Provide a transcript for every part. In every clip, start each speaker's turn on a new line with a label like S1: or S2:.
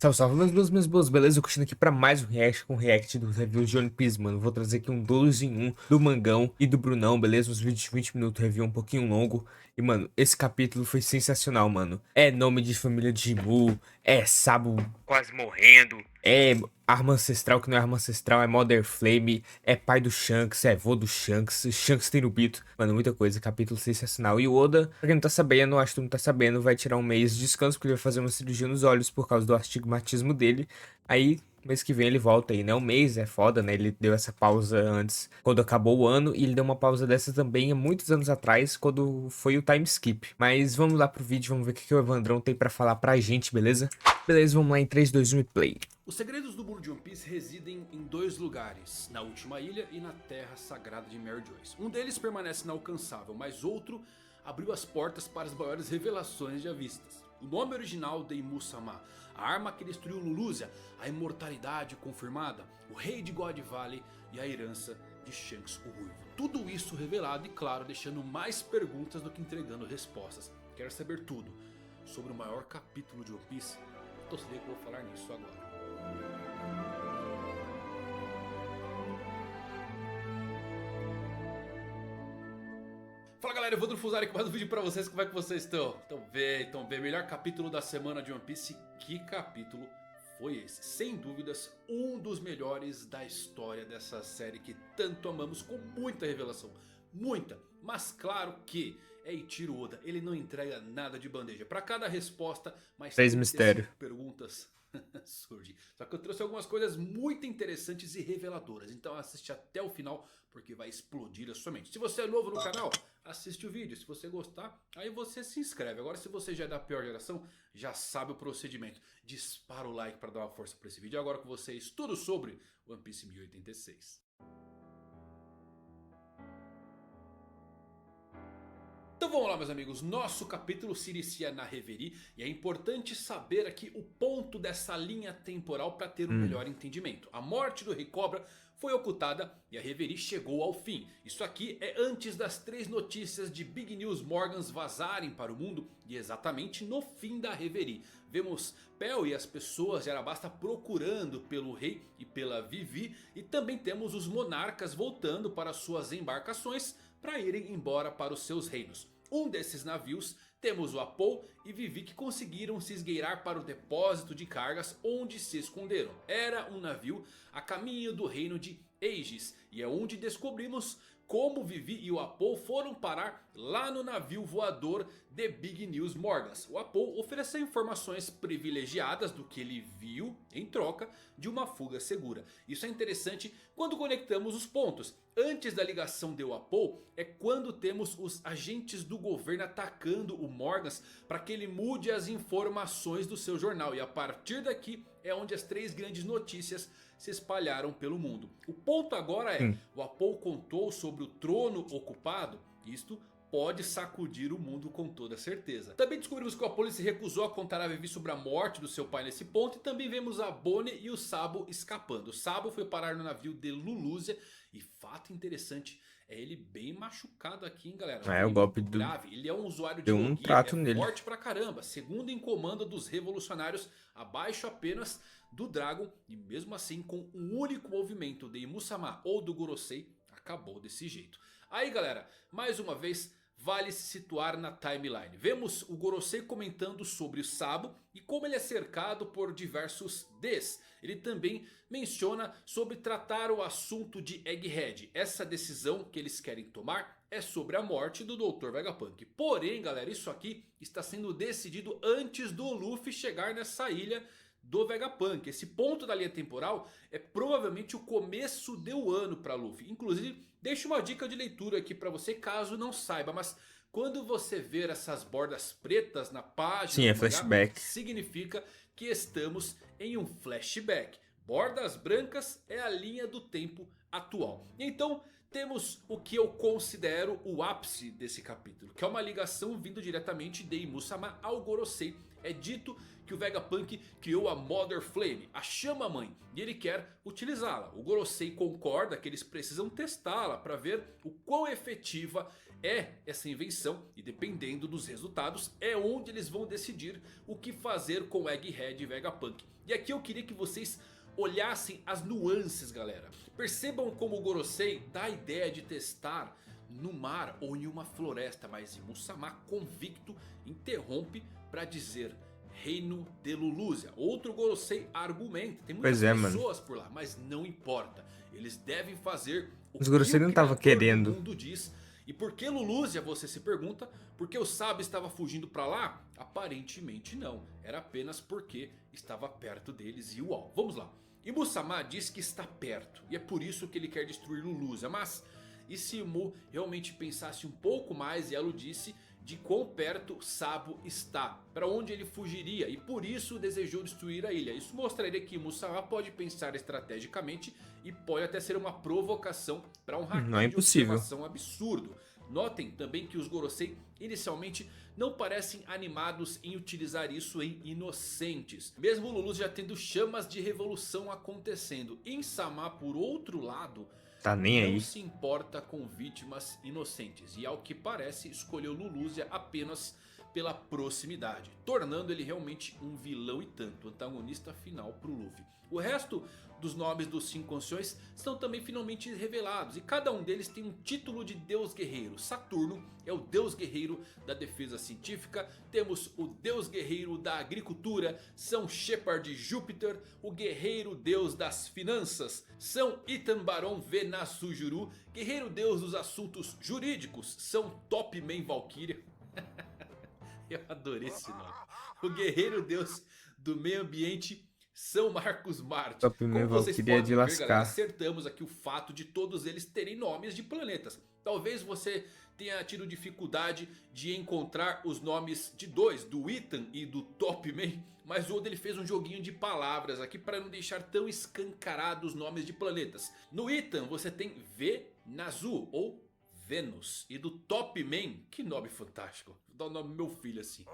S1: Salve, salve, meus boas, beleza? Eu continuo aqui pra mais um react com react dos reviews de One Piece, mano. Vou trazer aqui um 2 em 1 do Mangão e do Brunão, beleza? Uns vídeos de 20 minutos, review um pouquinho longo. E, mano, esse capítulo foi sensacional, mano. É nome de família de Mu, é Sabo quase morrendo, é arma ancestral que não é arma ancestral, é Mother Flame, é pai do Shanks, é vô do Shanks, Shanks tem no Bito. Mano, muita coisa, capítulo sensacional. E o Oda, pra quem não tá sabendo, acho que tu não tá sabendo, vai tirar um mês de descanso porque ele vai fazer uma cirurgia nos olhos por causa do astigmatismo dele. Aí, mês que vem ele volta aí, né? Um mês é foda, né? Ele deu essa pausa antes, quando acabou o ano, e ele deu uma pausa dessa também há muitos anos atrás, quando foi o time skip. Mas vamos lá pro vídeo, vamos ver o que o Evandrão tem pra falar pra gente, beleza? Beleza, vamos lá em 3, 2, 1 e play.
S2: Os segredos do mundo de One Piece residem em dois lugares, na última ilha e na terra sagrada de Mary Joyce. Um deles permanece inalcançável, mas outro abriu as portas para as maiores revelações já vistas. O nome original de Imu-sama, a arma que destruiu Lulusia, a imortalidade confirmada, o rei de God Valley e a herança de Shanks o Ruivo. Tudo isso revelado e claro, deixando mais perguntas do que entregando respostas. Quero saber tudo sobre o maior capítulo de One Piece? Então se liga que eu vou falar nisso agora. Fala galera, Evandro Fusari com mais um vídeo pra vocês, como é que vocês estão? Tão bem, melhor capítulo da semana de One Piece, que capítulo foi esse? Sem dúvidas, um dos melhores da história dessa série que tanto amamos, com muita revelação, muita, mas claro que é Eiichiro Oda, ele não entrega nada de bandeja, pra cada resposta, mas
S1: Três mistérios.
S2: perguntas surge. Só que eu trouxe algumas coisas muito interessantes e reveladoras. Então assiste até o final porque vai explodir a sua mente. Se você é novo no canal, assiste o vídeo. Se você gostar, aí você se inscreve. Agora se você já é da pior geração, já sabe o procedimento. Dispara o like para dar uma força para esse vídeo. Agora com vocês tudo sobre One Piece 1086. Então vamos lá meus amigos, nosso capítulo se inicia na Reverie e é importante saber aqui o ponto dessa linha temporal para ter um melhor entendimento. A morte do Rei Cobra foi ocultada e a Reverie chegou ao fim. Isso aqui é antes das 3 notícias de Big News Morgans vazarem para o mundo e exatamente no fim da Reverie. Vemos Pel e as pessoas de Arabasta procurando pelo rei e pela Vivi e também temos os monarcas voltando para suas embarcações para irem embora para os seus reinos. Um desses navios temos o Apou e Vivi que conseguiram se esgueirar para o depósito de cargas onde se esconderam. Era um navio a caminho do reino de Aegis e é onde descobrimos como Vivi e o Apou foram parar lá no navio voador de Big News Morgans. O Apou ofereceu informações privilegiadas do que ele viu em troca de uma fuga segura. Isso é interessante quando conectamos os pontos. Antes da ligação de Apou é quando temos os agentes do governo atacando o Morgans para que ele mude as informações do seu jornal. E a partir daqui é onde as 3 grandes notícias se espalharam pelo mundo. O ponto agora é, o Apou contou sobre o trono ocupado, isto pode sacudir o mundo com toda certeza. Também descobrimos que o Apollo se recusou a contar a Vivi sobre a morte do seu pai nesse ponto. E também vemos a Bonnie e o Sabo escapando. O Sabo foi parar no navio de Lulusia. E fato interessante, é ele bem machucado aqui, hein, galera.
S1: É, o golpe do...
S2: grave. Ele é um usuário de
S1: deu um
S2: Logia,
S1: trato
S2: é
S1: nele.
S2: forte pra caramba. Segundo em comando dos revolucionários, abaixo apenas do Dragon. E mesmo assim, com um único movimento de Imu-sama ou do Gorosei, acabou desse jeito. Aí, galera, mais uma vez, vale se situar na timeline. Vemos o Gorosei comentando sobre o Sabo e como ele é cercado por diversos Ds. Ele também menciona sobre tratar o assunto de Egghead. Essa decisão que eles querem tomar é sobre a morte do Dr. Vegapunk. Porém, galera, isso aqui está sendo decidido antes do Luffy chegar nessa ilha do Vegapunk. Esse ponto da linha temporal é provavelmente o começo do ano para Luffy. Inclusive, deixo uma dica de leitura aqui para você caso não saiba. Mas quando você ver essas bordas pretas na página
S1: Sim, é
S2: do mangá,
S1: flashback.
S2: significa que estamos em um flashback. Bordas brancas é a linha do tempo atual. Então temos o que eu considero o ápice desse capítulo, que é uma ligação vindo diretamente de Imu-sama ao Gorosei. É dito que o Vegapunk criou a Mother Flame, a chama mãe, e ele quer utilizá-la. O Gorosei concorda que eles precisam testá-la para ver o quão efetiva é essa invenção e dependendo dos resultados é onde eles vão decidir o que fazer com Egghead e Vegapunk. E aqui eu queria que vocês olhassem as nuances, galera. Percebam como o Gorosei dá a ideia de testar no mar ou em uma floresta, mas Imu-sama convicto interrompe para dizer Reino de Lulusia. Outro Gorosei argumenta, tem muitas pessoas por lá, mas não importa. Eles devem fazer o
S1: Os
S2: que
S1: Gorosei
S2: o
S1: não tava
S2: Criador
S1: querendo.
S2: do mundo diz. E por que Lulusia, você se pergunta? Porque o sábio estava fugindo para lá? Aparentemente não. Era apenas porque estava perto deles e uau. Vamos lá. Imu-sama diz que está perto. E é por isso que ele quer destruir Lulusia. Mas e se Imu realmente pensasse um pouco mais, e ela disse, de quão perto Sabo está, para onde ele fugiria, e por isso desejou destruir a ilha. Isso mostraria que Imu-sama pode pensar estrategicamente e pode até ser uma provocação para um haki
S1: Não é
S2: de
S1: impossível.
S2: observação absurdo. Notem também que os Gorosei inicialmente não parecem animados em utilizar isso em inocentes. Mesmo Lulu já tendo chamas de revolução acontecendo. Insama, por outro lado,
S1: Tá nem
S2: não
S1: aí.
S2: se importa com vítimas inocentes. E ao que parece escolheu Lulusia apenas pela proximidade, tornando ele realmente um vilão e tanto, antagonista final para o Luffy. O resto dos nomes dos 5 anciões estão também finalmente revelados. E cada um deles tem um título de Deus Guerreiro. Saturno é o Deus Guerreiro da defesa científica. Temos o Deus Guerreiro da agricultura. São Shepard Júpiter, o Guerreiro Deus das finanças. São Itan Barão Venasujuru, Guerreiro Deus dos assuntos jurídicos. São Top Man Valkyria. Eu adorei esse nome. O Guerreiro Deus do meio ambiente, São Marcos Marte.
S1: Top Man
S2: Como vocês
S1: Valkyria
S2: podem
S1: de
S2: ver,
S1: lascar.
S2: galera, acertamos aqui o fato de todos eles terem nomes de planetas. Talvez você tenha tido dificuldade de encontrar os nomes de dois, do Ethan e do Top Man. Mas o Oda ele fez um joguinho de palavras aqui para não deixar tão escancarados os nomes de planetas. No Ethan você tem Venazu ou Vênus. E do Top Man, que nome fantástico. Vou dar o nome do meu filho assim.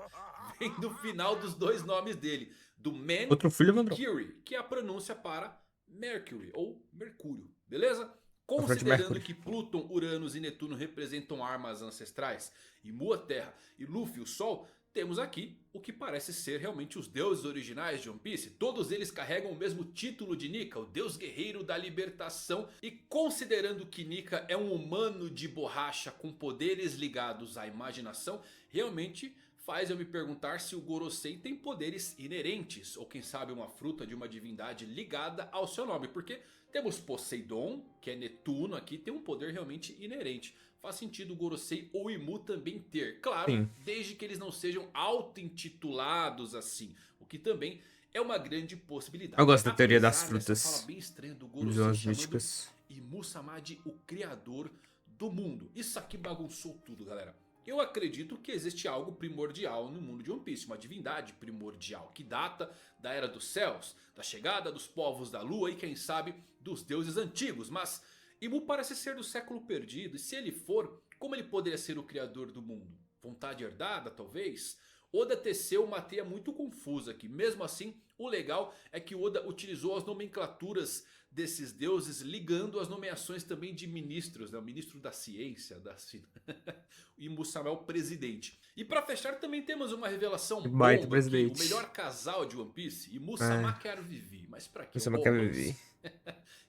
S2: Vem do final dos dois nomes dele. Do Man
S1: Outro filho,
S2: e
S1: Vandrão.
S2: Mercury, que é a pronúncia para Mercury ou Mercúrio. Beleza?
S1: frente
S2: Considerando
S1: Mercury.
S2: que Plutão, Uranus e Netuno representam armas ancestrais, e Mu a Terra e Luffy o Sol, temos aqui o que parece ser realmente os deuses originais de One Piece. Todos eles carregam o mesmo título de Nika, o deus guerreiro da libertação. E considerando que Nika é um humano de borracha com poderes ligados à imaginação, realmente faz eu me perguntar se o Gorosei tem poderes inerentes, ou quem sabe uma fruta de uma divindade ligada ao seu nome. Porque temos Poseidon, que é Netuno aqui, tem um poder realmente inerente. Faz sentido o Gorosei ou Imu também ter. Claro,
S1: Sim.
S2: desde que eles não sejam auto-intitulados assim. O que também é uma grande possibilidade.
S1: Eu gosto da teoria das
S2: Apesar dessa
S1: frutas.
S2: fala bem estranha do
S1: Visões
S2: Gorosei chamando
S1: místicas.
S2: Imu-sama de o criador do mundo. Isso aqui bagunçou tudo, galera. Eu acredito que existe algo primordial no mundo de One Piece. Uma divindade primordial que data da Era dos Céus, da chegada dos povos da Lua e quem sabe dos deuses antigos. Mas Imu parece ser do século perdido. E se ele for, como ele poderia ser o criador do mundo? Vontade herdada, talvez? Oda teceu uma teia muito confusa aqui. Mesmo assim, o legal é que Oda utilizou as nomenclaturas desses deuses, ligando as nomeações também de ministros, né? O ministro da ciência, o Imu-sama é o presidente. E para fechar também temos uma revelação
S1: Baita
S2: bomba
S1: presidente.
S2: aqui. O melhor casal de One Piece, Imu-sama quer Vivi. Mas pra quê?
S1: Imu-sama
S2: O
S1: quer
S2: romance.
S1: Vivi.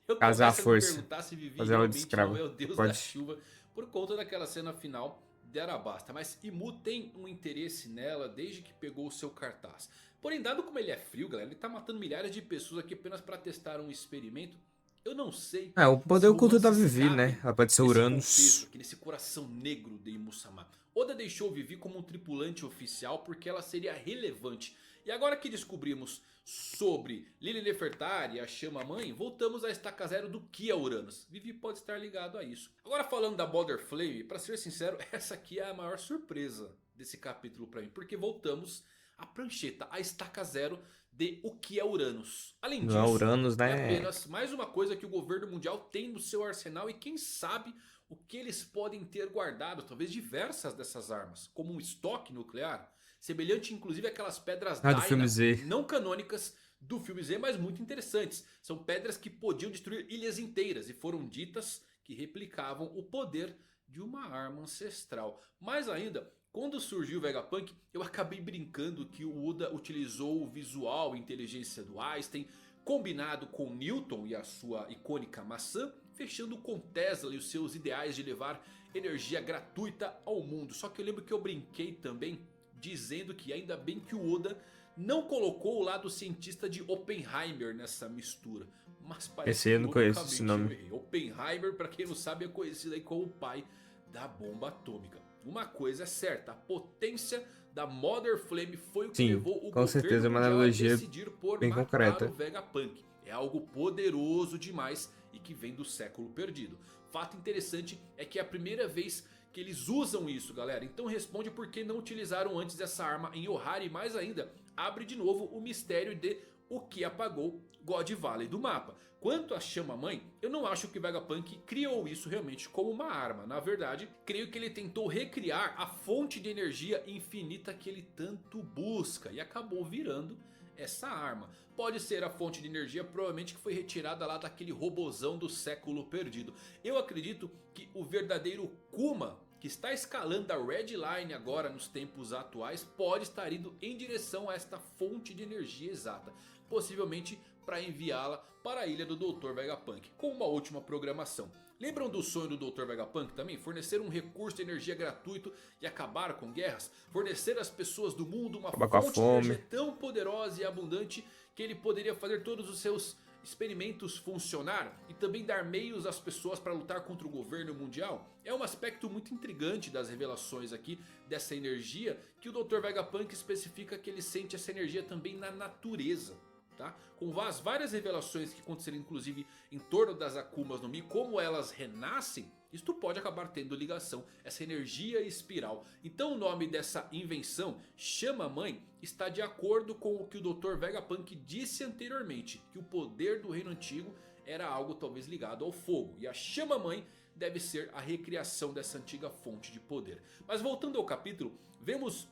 S2: Eu
S1: Casar à
S2: começo a me
S1: força.
S2: perguntar se Vivi
S1: Fazer ela de
S2: realmente
S1: escravo.
S2: não é o deus
S1: Pode.
S2: da chuva por conta daquela cena final de Arabasta. Mas Imu tem um interesse nela desde que pegou o seu cartaz. Porém, dado como ele é frio, galera, ele tá matando milhares de pessoas aqui apenas para testar um experimento. Eu não sei.
S1: É, o poder
S2: se
S1: oculto da
S2: romance
S1: Vivi,
S2: cabe
S1: né? Ela pode ser
S2: nesse
S1: Uranus.
S2: contexto aqui, nesse coração negro de Imu-sama. Oda deixou Vivi como um tripulante oficial porque ela seria relevante. E agora que descobrimos sobre Lily Nefertari, a Chama Mãe, voltamos à estaca zero do que é Uranus. Vivi pode estar ligado a isso. Agora falando da Boulder Flame, pra ser sincero, essa aqui é a maior surpresa desse capítulo pra mim. Porque voltamos à prancheta, à estaca zero de o que é Uranus. Além disso,
S1: Não é Uranus,
S2: é
S1: né?
S2: apenas mais uma coisa que o governo mundial tem no seu arsenal. E quem sabe o que eles podem ter guardado. Talvez diversas dessas armas, como um estoque nuclear. Semelhante inclusive àquelas pedras
S1: Ah, do filme Z.
S2: não canônicas do filme Z, mas muito interessantes. São pedras que podiam destruir ilhas inteiras e foram ditas que replicavam o poder de uma arma ancestral. Mais ainda, quando surgiu o Vegapunk, eu acabei brincando que o Oda utilizou o visual e inteligência do Einstein, combinado com Newton e a sua icônica maçã, fechando com Tesla e os seus ideais de levar energia gratuita ao mundo. Só que eu lembro que eu brinquei também dizendo que ainda bem que o Oda não colocou o lado cientista de Oppenheimer nessa mistura. Mas parece
S1: Esse eu não
S2: que
S1: conheço esse
S2: unicamente eu
S1: nome.
S2: errei. Oppenheimer, para quem não sabe, é conhecido aí como o pai da bomba atômica. Uma coisa é certa, a potência da Mother Flame foi o que
S1: Sim,
S2: levou o
S1: com
S2: governo
S1: certeza é uma
S2: mundial a
S1: analogia
S2: decidir por
S1: bem
S2: matar o
S1: concreta.
S2: Vegapunk. É algo poderoso demais e que vem do século perdido. Fato interessante é que é a primeira vez que eles usam isso, galera. Então responde por que não utilizaram antes essa arma em Ohara. E mais ainda, abre de novo o mistério de o que apagou God Valley do mapa. Quanto à Chama Mãe, eu não acho que Vegapunk criou isso realmente como uma arma. Na verdade, creio que ele tentou recriar a fonte de energia infinita que ele tanto busca. E acabou virando essa arma. Pode ser a fonte de energia provavelmente que foi retirada lá daquele robozão do século perdido. Eu acredito que o verdadeiro Kuma, que está escalando a Red Line agora nos tempos atuais, pode estar indo em direção a esta fonte de energia exata. Possivelmente para enviá-la para a ilha do Dr. Vegapunk, com uma última programação. Lembram do sonho do Dr. Vegapunk também? Fornecer um recurso de energia gratuito e acabar com guerras? Fornecer às pessoas do mundo uma
S1: Acabar com a
S2: fonte de energia
S1: fome.
S2: tão poderosa e abundante que ele poderia fazer todos os seus experimentos funcionar e também dar meios às pessoas para lutar contra o governo mundial? É um aspecto muito intrigante das revelações aqui dessa energia, que o Dr. Vegapunk especifica que ele sente essa energia também na natureza. Tá? Com as várias revelações que aconteceram inclusive em torno das Akumas no Mi, como elas renascem, isto pode acabar tendo ligação, essa energia espiral. Então o nome dessa invenção, Chama Mãe, está de acordo com o que o Dr. Vegapunk disse anteriormente, que o poder do reino antigo era algo talvez ligado ao fogo. E a Chama Mãe deve ser a recriação dessa antiga fonte de poder. Mas voltando ao capítulo, vemos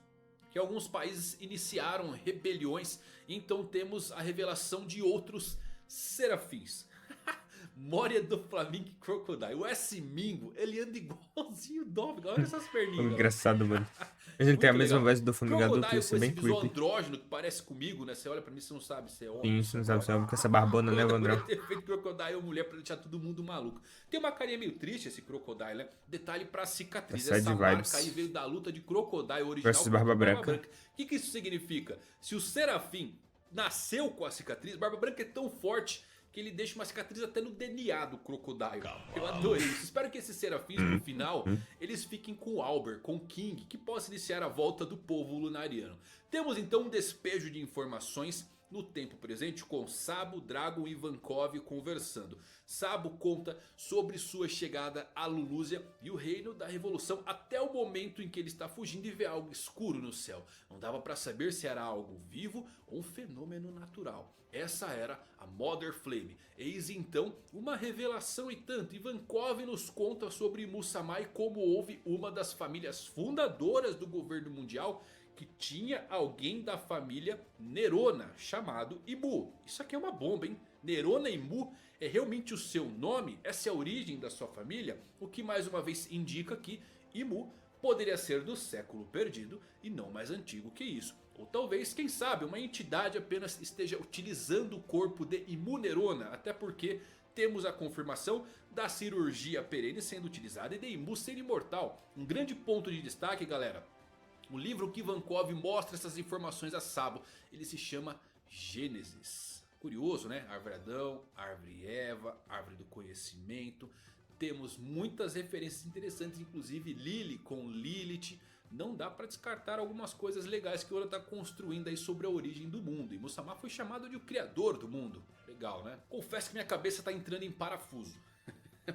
S2: que alguns países iniciaram rebeliões. Então temos a revelação de outros serafins. Moria do Flamingo Crocodile. O S-Mingo, ele anda igualzinho o Dove. Olha essas perninhas.
S1: Engraçado, mano. Mas ele tem a
S2: Muito
S1: mesma
S2: legal.
S1: voz do Flamingo adulto e
S2: Crocodile
S1: isso
S2: com
S1: é
S2: esse
S1: bem
S2: visual
S1: creepy.
S2: andrógeno que parece comigo, né? Você olha pra mim, você não sabe se é homem.
S1: Sim, você não sabe se é homem com essa barbona, né,
S2: Eu
S1: Vandrão?
S2: deveria ter feito Crocodile mulher pra deixar todo mundo maluco. Tem uma carinha meio triste esse Crocodile, né? Detalhe pra cicatriz.
S1: Sad
S2: Essa
S1: vibes.
S2: marca aí veio da luta de Crocodile original
S1: Versus
S2: contra
S1: Barba
S2: o
S1: Branca.
S2: O que isso significa? Se o Serafim nasceu com a cicatriz, Barba Branca é tão forte que ele deixa uma cicatriz até no DNA do Crocodile. Eu adorei isso. Espero que esses serafins no final eles fiquem com o Albert, com o King, que possa iniciar a volta do povo lunariano. Temos então um despejo de informações no tempo presente com Sabo, Dragon e Ivankov conversando. Sabo conta sobre sua chegada a Lulusia e o reino da revolução até o momento em que ele está fugindo e vê algo escuro no céu. Não dava para saber se era algo vivo ou um fenômeno natural. Essa era a Mother Flame. Eis então uma revelação e tanto. Ivankov nos conta sobre Musamá e como houve uma das famílias fundadoras do governo mundial que tinha alguém da família Nerona chamado Imu. Isso aqui é uma bomba, hein? Nerona Imu é realmente o seu nome? Essa é a origem da sua família? O que mais uma vez indica que Imu poderia ser do século perdido e não mais antigo que isso. Ou talvez, quem sabe, uma entidade apenas esteja utilizando o corpo de Imu Nerona. Até porque temos a confirmação da cirurgia perene sendo utilizada e de Imu ser imortal. Um grande ponto de destaque, galera. O livro que Ivankov mostra essas informações a Sabo, ele se chama Gênesis. Curioso, né? Árvore Adão, Árvore Eva, Árvore do Conhecimento. Temos muitas referências interessantes, inclusive Lily com Lilith. Não dá para descartar algumas coisas legais que o Oda está construindo aí sobre a origem do mundo. E Musamá foi chamado de o criador do mundo. Legal, né? Confesso que minha cabeça está entrando em parafuso.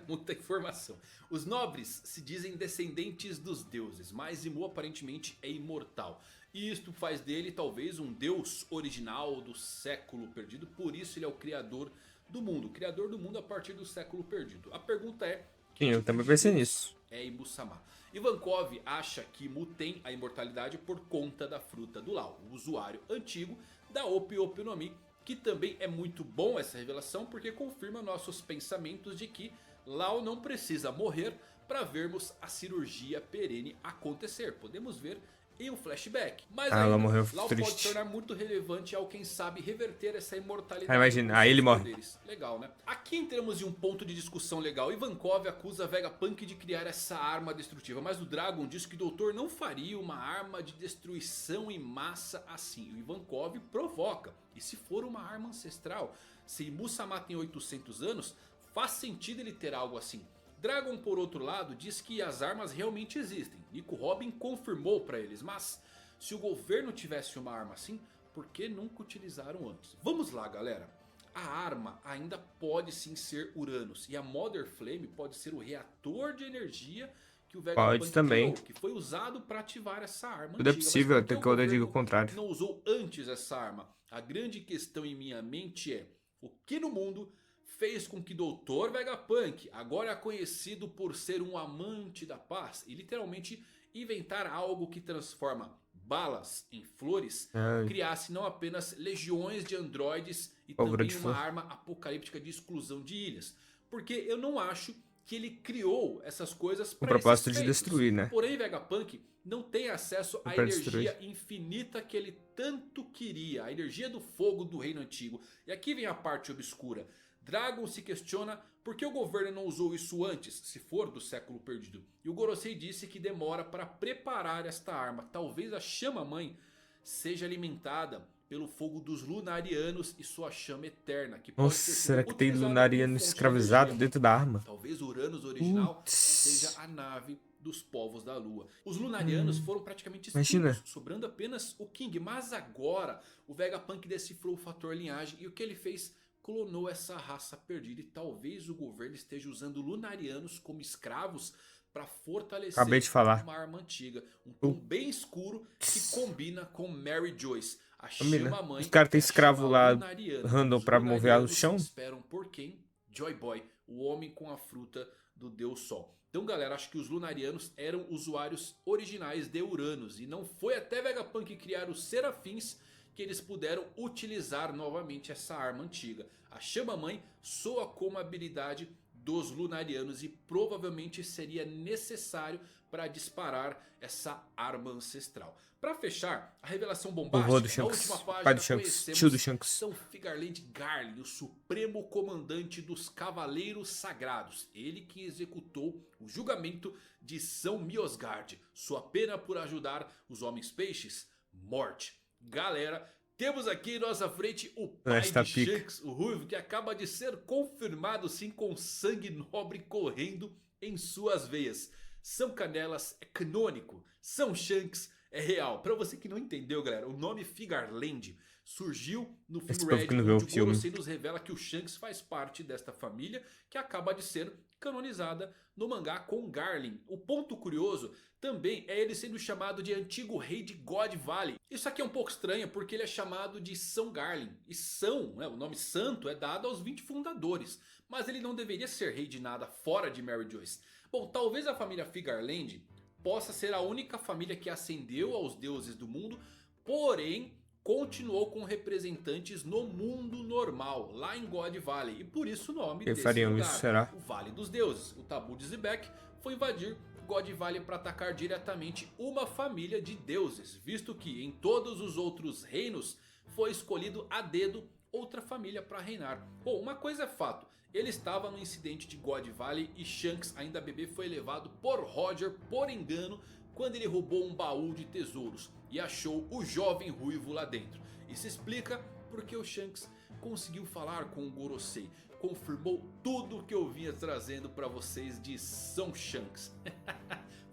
S2: Muita informação. Os nobres se dizem descendentes dos deuses, mas Imu aparentemente é imortal. E isto faz dele talvez um deus original do século perdido. Por isso ele é o criador do mundo. O criador do mundo a partir do século perdido. A pergunta é...
S1: Sim, eu também pensei nisso.
S2: É Imu-sama. Ivankov acha que Imu tem a imortalidade por conta da fruta do Lao, o usuário antigo da Opi Opi no Mi. Que também é muito bom essa revelação porque confirma nossos pensamentos de que Lau não precisa morrer para vermos a cirurgia perene acontecer. Podemos ver em um flashback. Mas
S1: ela
S2: ainda,
S1: morreu
S2: Lau pode
S1: triste.
S2: tornar muito relevante ao quem sabe reverter essa imortalidade.
S1: Imagina,
S2: com
S1: aí
S2: seus
S1: ele morre.
S2: poderes. Legal, né? Aqui entramos em um ponto de discussão legal. Ivankov acusa Vegapunk de criar essa arma destrutiva, mas o Dragon diz que o doutor não faria uma arma de destruição em massa assim. O Ivankov provoca. E se for uma arma ancestral? Se Musamat tem 800 anos, faz sentido ele ter algo assim. Dragon, por outro lado, diz que as armas realmente existem. Nico Robin confirmou para eles, mas se o governo tivesse uma arma assim, por que nunca utilizaram antes? Vamos lá, galera. A arma ainda pode sim ser Uranus e a Mother Flame pode ser o reator de energia que o Vegapunk
S1: também.
S2: criou, que foi usado para ativar essa arma
S1: Tudo é
S2: antiga.
S1: possível,
S2: Mas por que
S1: até que eu diga o
S2: governo
S1: contrário.
S2: não usou antes essa arma? A grande questão em minha mente é: o que no mundo fez com que Dr. Vegapunk, agora conhecido por ser um amante da paz e literalmente inventar algo que transforma balas em flores, criasse não apenas legiões de androides e
S1: Pólvora
S2: também
S1: de
S2: uma
S1: flor.
S2: arma apocalíptica de exclusão de ilhas? Porque eu não acho que ele criou essas coisas
S1: Com o
S2: para
S1: propósito de destruir, né?
S2: Porém, Vegapunk não tem acesso à
S1: Pra
S2: energia
S1: destruir.
S2: infinita que ele tanto queria, a energia do fogo do reino antigo. E aqui vem a parte obscura. Dragon se questiona por que o governo não usou isso antes, se for do século perdido. E o Gorosei disse que demora para preparar esta arma. Talvez a chama-mãe seja alimentada pelo fogo dos Lunarianos e sua chama eterna, que pode
S1: Nossa,
S2: ter sido
S1: será que tem
S2: utilizada
S1: Lunariano
S2: como fonte de
S1: escravizado
S2: energia.
S1: dentro da arma?
S2: Talvez Uranus original
S1: Putz.
S2: seja a nave dos povos da lua. Os Lunarianos foram praticamente
S1: Imagina.
S2: extintos, sobrando apenas o King. Mas agora o Vegapunk decifrou o fator linhagem e o que ele fez? Clonou essa raça perdida e talvez o governo esteja usando Lunarianos como escravos para fortalecer
S1: Acabei de falar.
S2: uma arma antiga. Um tom bem escuro que combina com Mary Joyce. A
S1: Combina.
S2: chama-mãe
S1: Os caras têm
S2: é a
S1: escravo
S2: chama
S1: lá,
S2: Lunariana.
S1: random,
S2: Os
S1: pra mover ela no
S2: Lunarianos
S1: chão.
S2: esperam por quem? Joy Boy, o homem com a fruta do Deus Sol. Então, galera, acho que os Lunarianos eram usuários originais de Uranus. E não foi até Vegapunk criar os Serafins que eles puderam utilizar novamente essa arma antiga. A chama-mãe soa como habilidade dos Lunarianos e provavelmente seria necessário para disparar essa arma ancestral. Para fechar, a revelação
S1: O vô do
S2: bombástica, na
S1: Shanks,
S2: última página
S1: pai do Shanks,
S2: conhecemos
S1: tio do Shanks.
S2: São Figarland Garlin, o supremo comandante dos Cavaleiros Sagrados. Ele que executou o julgamento de São Miosgard. Sua pena por ajudar os Homens Peixes? Morte. Galera, temos aqui em nossa frente o pai
S1: Esta
S2: de
S1: pica.
S2: Shanks, o Ruivo, que acaba de ser confirmado sim com sangue nobre correndo em suas veias. São Canelas é canônico, São Shanks é real. Pra você que não entendeu, galera, o nome Figarland surgiu no
S1: Esse
S2: filme
S1: povo
S2: Red,
S1: que não viu
S2: onde
S1: o
S2: o
S1: filme.
S2: Gorosei nos revela que o Shanks faz parte desta família que acaba de ser canonizada no mangá com Garlin. O ponto curioso também é ele sendo chamado de antigo rei de God Valley. Isso aqui é um pouco estranho porque ele é chamado de São Garlin. E São, né, o nome santo, é dado aos 20 fundadores. Mas ele não deveria ser rei de nada fora de Mary Joyce. Bom, talvez a família Figarland possa ser a única família que ascendeu aos deuses do mundo, porém continuou com representantes no mundo normal, lá em God Valley. E por isso o nome
S1: Que
S2: desse
S1: fariam
S2: lugar,
S1: isso, será?
S2: o Vale dos Deuses. O Tabu de Zebek foi invadir God Valley para atacar diretamente uma família de deuses, visto que em todos os outros reinos foi escolhido a dedo outra família para reinar. Bom, uma coisa é fato, ele estava no incidente de God Valley e Shanks, ainda bebê, foi levado por Roger por engano quando ele roubou um baú de tesouros e achou o jovem ruivo lá dentro. Isso explica porque o Shanks conseguiu falar com o Gorosei, confirmou tudo o que eu vinha trazendo para vocês de São Shanks.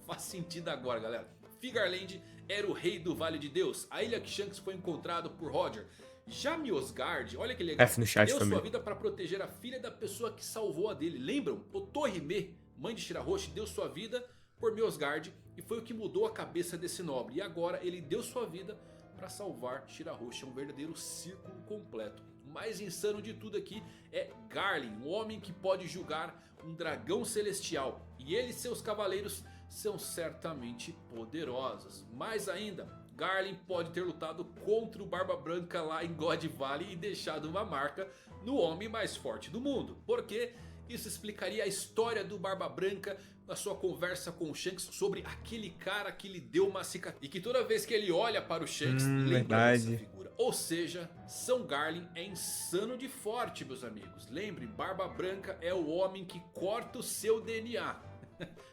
S2: Faz sentido agora, galera. Figarland era o rei do Vale de Deus, a ilha que Shanks foi encontrado por Roger. Já Miosgard, olha que legal,
S1: F no chat,
S2: deu
S1: família.
S2: sua vida para proteger a filha da pessoa que salvou a dele. Lembram? O Torime, mãe de Shirahoshi, deu sua vida por Miosgard e foi o que mudou a cabeça desse nobre. E agora ele deu sua vida para salvar Shirahoshi. É um verdadeiro círculo completo. O mais insano de tudo aqui é Garlin, um homem que pode julgar um dragão celestial. E ele e seus cavaleiros são certamente poderosos. Mais ainda, Garlin pode ter lutado contra o Barba Branca lá em God Valley e deixado uma marca no homem mais forte do mundo. Porque Isso explicaria a história do Barba Branca na sua conversa com o Shanks sobre aquele cara que lhe deu uma cicatriz. E que toda vez que ele olha para o Shanks, lembra dessa
S1: Verdade.
S2: figura. Ou seja, São Garlin é insano de forte, meus amigos. Lembre, Barba Branca é o homem que corta o seu DNA.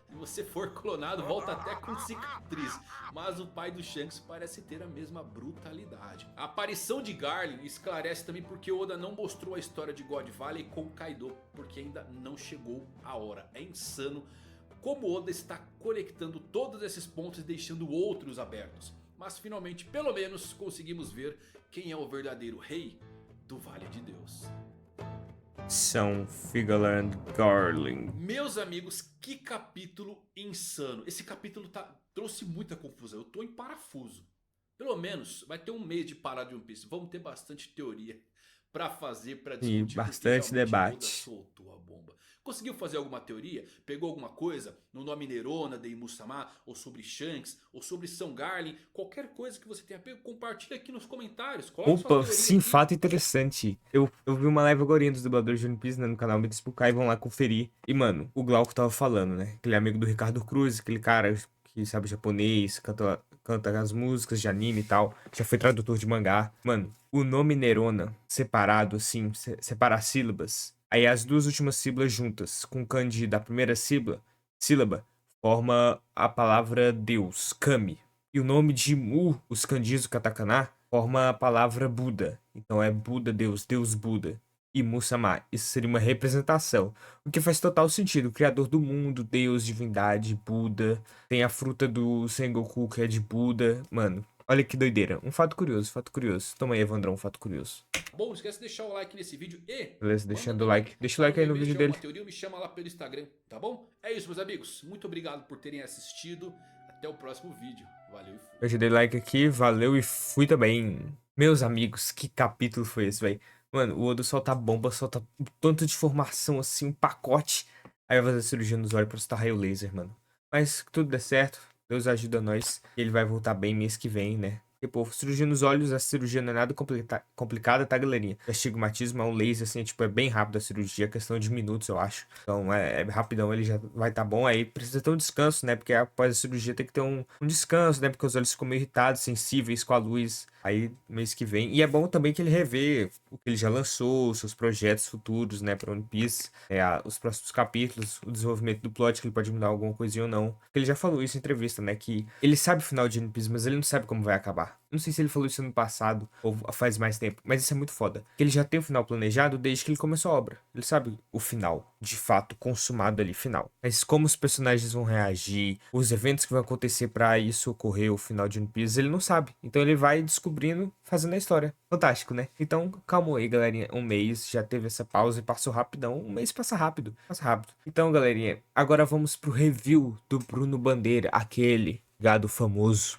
S2: Se você for clonado, volta até com cicatriz. Mas o pai do Shanks parece ter a mesma brutalidade. A aparição de Garlin esclarece também porque Oda não mostrou a história de God Valley com Kaido, porque ainda não chegou a hora. É insano como Oda está conectando todos esses pontos e deixando outros abertos. Mas finalmente, pelo menos, conseguimos ver quem é o verdadeiro rei do Vale de Deus.
S1: São Figaland Garling.
S2: Meus amigos, que capítulo insano. Esse capítulo trouxe muita confusão. Eu tô em parafuso. Pelo menos vai ter um mês de parada de One Piece. Vamos ter bastante teoria pra fazer, pra
S1: E
S2: discutir.
S1: bastante
S2: porque realmente Oda
S1: debate.
S2: soltou a bomba. Conseguiu fazer alguma teoria? Pegou alguma coisa no nome Nerona de Imusama? Ou sobre Shanks? Ou sobre São Garlin? Qualquer coisa que você tenha pego, compartilha aqui nos comentários. Coloca sua
S1: Opa,
S2: teoria
S1: sim,
S2: aqui.
S1: fato interessante. Eu vi uma live agora dos dubladores de One Piece, né, no canal Me Despucar, e vão lá conferir. E, mano, o Glauco tava falando, né? Aquele amigo do Ricardo Cruz, aquele cara que sabe japonês, canta as músicas de anime e tal. Já foi tradutor de mangá. Mano, o nome Nerona, separado, assim, separar sílabas. Aí as duas últimas sílabas juntas, com o kanji da primeira sílaba, forma a palavra Deus, Kami. E o nome de Mu, os kanjis do katakana, forma a palavra Buda. Então é Buda Deus, Deus Buda. E Mu-sama, isso seria uma representação. O que faz total sentido. O criador do mundo, Deus, divindade, Buda. Tem a fruta do Sengoku, que é de Buda. Mano, olha que doideira. Um fato curioso, fato curioso. Toma aí, Evandrão, um fato curioso.
S2: Bom, não esquece de deixar o like nesse vídeo e
S1: Beleza,
S2: manda
S1: deixando o
S2: também
S1: like. Deixa o like aí no
S2: se
S1: vídeo
S2: tiver
S1: dele.
S2: alguma teoria, me chama lá pelo Instagram, tá bom? É isso, meus amigos. Muito obrigado por terem assistido. Até o próximo vídeo. Valeu e fui.
S1: Eu já dei like aqui, valeu e fui também. Meus amigos, que capítulo foi esse, velho? Mano, o Oda solta bomba, solta um tanto de informação assim, um pacote. Aí vai fazer cirurgia nos olhos pra soltar raio laser, mano. Mas que tudo dê certo, Deus ajuda nós. E ele vai voltar bem mês que vem, né? Porque, pô, cirurgia nos olhos, a cirurgia não é nada complicada, tá, galerinha? O astigmatismo é um laser, assim, tipo, é bem rápido a cirurgia, questão de minutos, eu acho. Então, é rapidão, ele já vai tá bom. Aí precisa ter um descanso, né? Porque após a cirurgia tem que ter um descanso, né? Porque os olhos ficam meio irritados, sensíveis com a luz. Aí, mês que vem. E é bom também que ele revê o que ele já lançou, os seus projetos futuros, né, pra One Piece. Os próximos capítulos, o desenvolvimento do plot, que ele pode mudar alguma coisinha ou não. Porque ele já falou isso em entrevista, né? Que ele sabe o final de One Piece, mas ele não sabe como vai acabar. Não sei se ele falou isso ano passado ou faz mais tempo, mas isso é muito foda. Porque ele já tem o final planejado desde que ele começou a obra. Ele sabe o final, de fato, consumado ali, final. Mas como os personagens vão reagir, os eventos que vão acontecer pra isso ocorrer, o final de One Piece, ele não sabe. Então ele vai descobrindo, fazendo a história. Fantástico, né? Então, calma aí, galerinha. Um mês, já teve essa pausa e passou rapidão. Um mês passa rápido, passa rápido. Então, galerinha, agora vamos pro review do Bruno Bandeira, aquele gado famoso.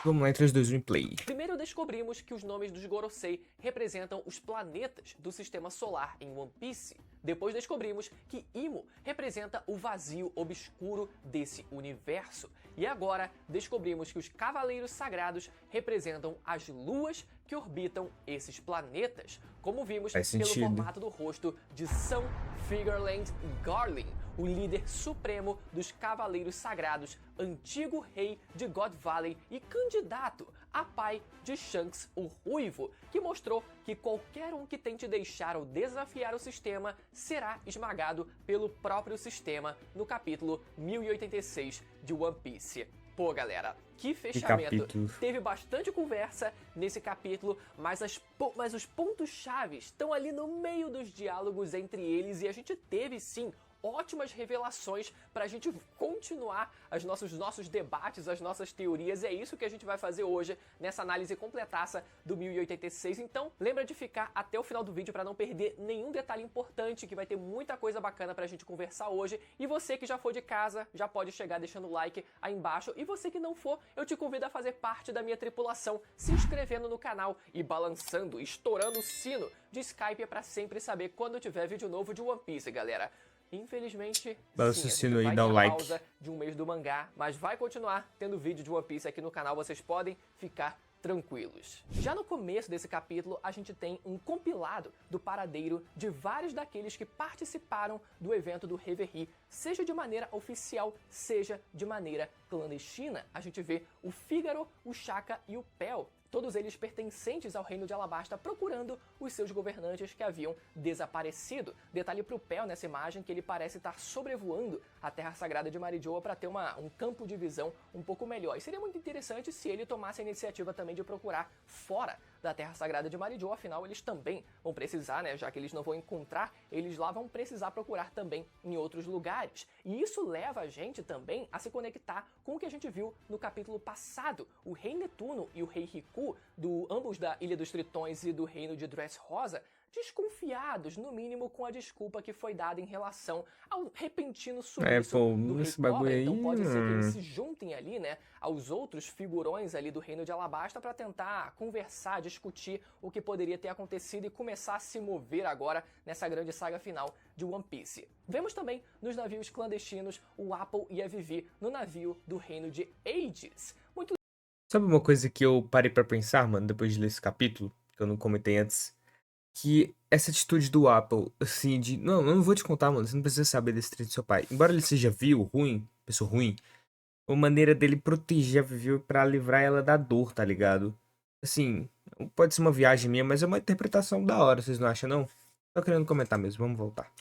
S1: Vamos lá, em 3, 2, 1 play.
S3: Primeiro descobrimos que os nomes dos Gorosei representam os planetas do sistema solar em One Piece. Depois descobrimos que Imo representa o vazio obscuro desse universo. E agora descobrimos que os Cavaleiros Sagrados representam as luas que orbitam esses planetas, como vimos
S1: Faz
S3: pelo
S1: sentido.
S3: formato do rosto de São Figaland Garlin, o líder supremo dos Cavaleiros Sagrados, antigo rei de God Valley e candidato a pai de Shanks o Ruivo, que mostrou que qualquer um que tente deixar ou desafiar o sistema será esmagado pelo próprio sistema no capítulo 1086 de One Piece. Pô, galera, que fechamento.
S1: capítulo.
S3: Teve bastante conversa nesse capítulo, mas os pontos-chave estão ali no meio dos diálogos entre eles e a gente teve, sim, ótimas revelações pra gente continuar os nossos debates, as nossas teorias. É isso que a gente vai fazer hoje nessa análise completaça do 1086. Então, lembra de ficar até o final do vídeo pra não perder nenhum detalhe importante, que vai ter muita coisa bacana pra gente conversar hoje. E você que já for de casa, já pode chegar deixando o like aí embaixo. E você que não for, eu te convido a fazer parte da minha tripulação, se inscrevendo no canal e balançando, estourando o sino de Skype pra sempre saber quando tiver vídeo novo de One Piece, galera. Infelizmente,
S1: Balança
S3: sim,
S1: o
S3: a
S1: sino
S3: gente
S1: aí,
S3: vai
S1: dá
S3: ter
S1: o
S3: a
S1: like.
S3: pausa de um mês do mangá, mas vai continuar tendo vídeo de One Piece aqui no canal, vocês podem ficar tranquilos. Já no começo desse capítulo, a gente tem um compilado do paradeiro de vários daqueles que participaram do evento do Reverie, seja de maneira oficial, seja de maneira clandestina. A gente vê o Fígaro, o Shaka e o Pel, todos eles pertencentes ao reino de Alabasta, procurando os seus governantes que haviam desaparecido. Detalhe pro Pel nessa imagem que ele parece estar sobrevoando a Terra Sagrada de Marijoa para ter um campo de visão um pouco melhor. E seria muito interessante se ele tomasse a iniciativa também de procurar fora da Terra Sagrada de Marijoa, afinal eles também vão precisar, né, já que eles não vão encontrar, eles lá vão precisar procurar também em outros lugares. E isso leva a gente também a se conectar com o que a gente viu no capítulo passado. O Rei Netuno e o Rei Riku, ambos da Ilha dos Tritões e do Reino de Dressrosa, desconfiados, no mínimo, com a desculpa que foi dada em relação ao repentino sumiço do Rei Cobra. Então pode ser que eles se juntem ali, né, aos outros figurões ali do Reino de Alabasta para tentar conversar, discutir o que poderia ter acontecido e começar a se mover agora nessa grande saga final de One Piece. Vemos também nos navios clandestinos o Apple e a Vivi no navio do Reino de Aegis.
S1: Sabe uma coisa que eu parei pra pensar, mano, depois de ler esse capítulo, que eu não comentei antes? Que essa atitude do Apple, assim, de... Não, eu não vou te contar, mano, você não precisa saber desse treino do seu pai. Embora ele seja vil, ruim, pessoa ruim, uma maneira dele proteger a Vivi pra livrar ela da dor, tá ligado? Assim, pode ser uma viagem minha, mas é uma interpretação da hora, vocês não acham, não? Tô querendo comentar mesmo, vamos voltar.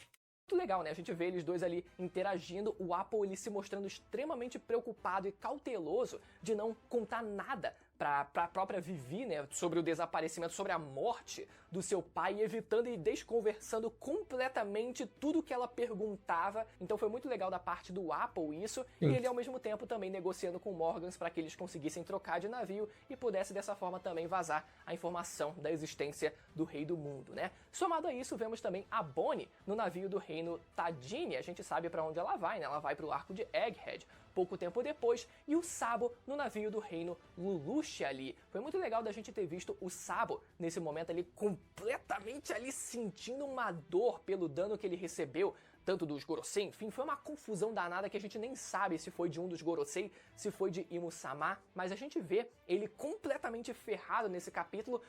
S3: Muito legal, né? A gente vê eles dois ali interagindo, o Apple ele se mostrando extremamente preocupado e cauteloso de não contar nada pra própria Vivi, né, sobre o desaparecimento, sobre a morte do seu pai, evitando e desconversando completamente tudo que ela perguntava. Então foi muito legal da parte do Apple isso, e ele ao mesmo tempo também negociando com Morgans para que eles conseguissem trocar de navio e pudesse dessa forma também vazar a informação da existência do Rei do Mundo, né? Somado a isso, vemos também a Bonnie no navio do reino Tadini. A gente sabe para onde ela vai, né? Ela vai pro arco de Egghead pouco tempo depois, e o Sabo no navio do reino Lelouch ali. Foi muito legal da gente ter visto o Sabo nesse momento ali completamente ali sentindo uma dor pelo dano que ele recebeu, tanto dos Gorosei, enfim, foi uma confusão danada que a gente nem sabe se foi de um dos Gorosei, se foi de Imu-sama, mas a gente vê ele completamente ferrado nesse capítulo.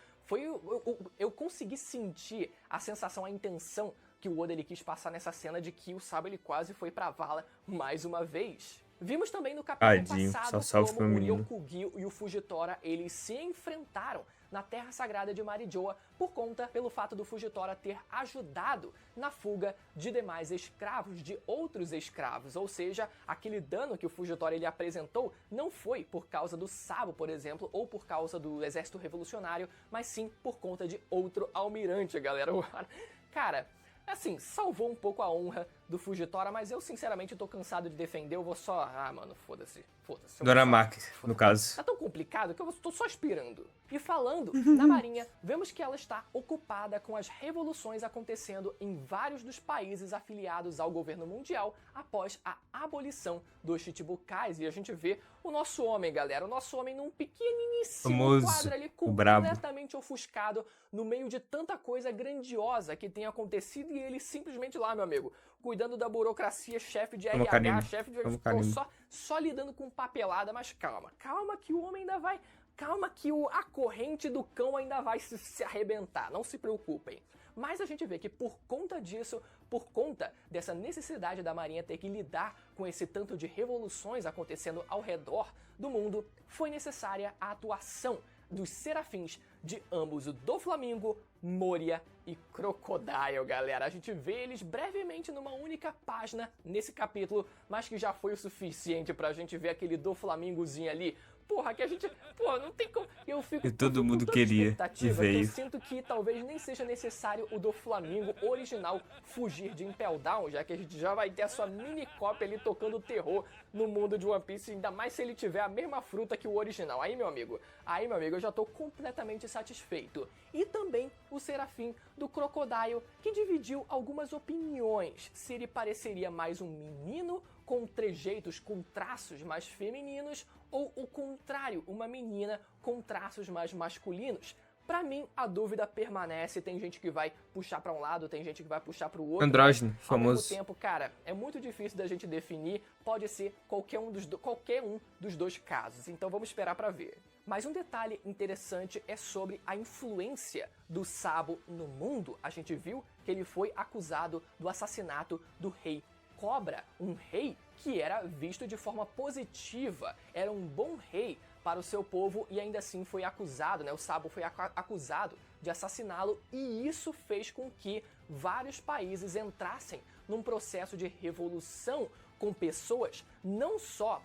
S3: Eu consegui sentir a sensação, a intenção que o Oda ele quis passar nessa cena de que o Sabo ele quase foi pra vala mais uma vez. Vimos também no capítulo passado como o Ryokugyu e o Fujitora eles se enfrentaram na Terra Sagrada de Marijoa pelo fato do Fujitora ter ajudado na fuga de demais escravos, de outros escravos. Ou seja, aquele dano que o Fujitora ele apresentou não foi por causa do Sabo, por exemplo, ou por causa do Exército Revolucionário, mas sim por conta de outro almirante, galera. Cara, assim, salvou um pouco a honra do Fujitora, mas eu sinceramente tô cansado de defender, eu vou só... Ah, mano, foda-se.
S1: Doramaki, no caso.
S3: Tá tão complicado que eu tô só aspirando. E falando na Marinha, vemos que ela está ocupada com as revoluções acontecendo em vários dos países afiliados ao governo mundial após a abolição dos Chichibukais. E a gente vê o nosso homem, galera, o nosso homem num pequeniníssimo quadro ali, completamente ofuscado, no meio de tanta coisa grandiosa que tem acontecido, e ele simplesmente lá, meu amigo, cuidando da burocracia, chefe de RH, chefe de... Só lidando com papelada, mas calma que o homem ainda vai... Calma que a corrente do cão ainda vai se arrebentar, não se preocupem. Mas a gente vê que por conta disso, por conta dessa necessidade da Marinha ter que lidar com esse tanto de revoluções acontecendo ao redor do mundo, foi necessária a atuação dos serafins de ambos o Doflamingo, Moria e Crocodile, galera. A gente vê eles brevemente numa única página nesse capítulo, mas que já foi o suficiente pra gente ver aquele Doflamingozinho ali. Porra, que a gente... Porra, não tem como...
S1: E todo mundo queria e veio.
S3: Eu sinto que talvez nem seja necessário o Doflamingo original fugir de Impel Down, já que a gente já vai ter a sua mini cópia ali tocando terror no mundo de One Piece, ainda mais se ele tiver a mesma fruta que o original. Aí, meu amigo, eu já tô completamente satisfeito. E também o Serafim do Crocodile, que dividiu algumas opiniões, se ele pareceria mais um menino com trejeitos, com traços mais femininos, ou o contrário, uma menina com traços mais masculinos. Pra mim, a dúvida permanece, tem gente que vai puxar pra um lado, tem gente que vai puxar pro outro.
S1: Andrógeno, famoso.
S3: Ao mesmo tempo, cara, é muito difícil da gente definir, pode ser qualquer um dos dois casos, então vamos esperar pra ver. Mas um detalhe interessante é sobre a influência do Sabo no mundo. A gente viu que ele foi acusado do assassinato do Rei Cobra, um rei que era visto de forma positiva, era um bom rei para o seu povo e ainda assim foi acusado, né? O Sabo foi acusado de assassiná-lo e isso fez com que vários países entrassem num processo de revolução com pessoas não só